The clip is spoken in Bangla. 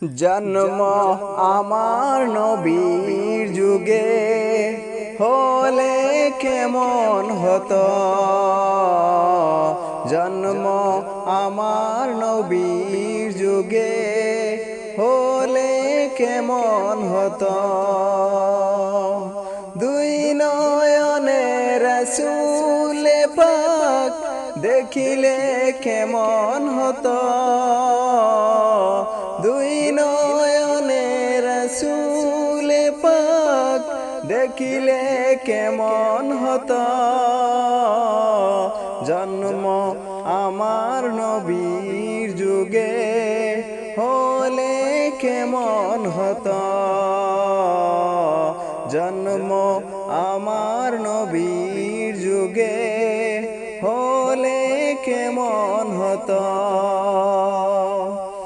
জন্ম আমার নবীর যুগে হলে কেমন হতো। জন্ম আমার নবীর যুগে হলে কেমন হতো। দুই নয়নে রাসূল পাক দেখিলে কেমন হতো। দুই নয়নে রাসূল পাক দেখিলে কেমন হতো। জন্ম আমার নবীর যুগে হলে কেমন হতো। জন্ম আমার নবীর যুগে হলে কেমন হতো।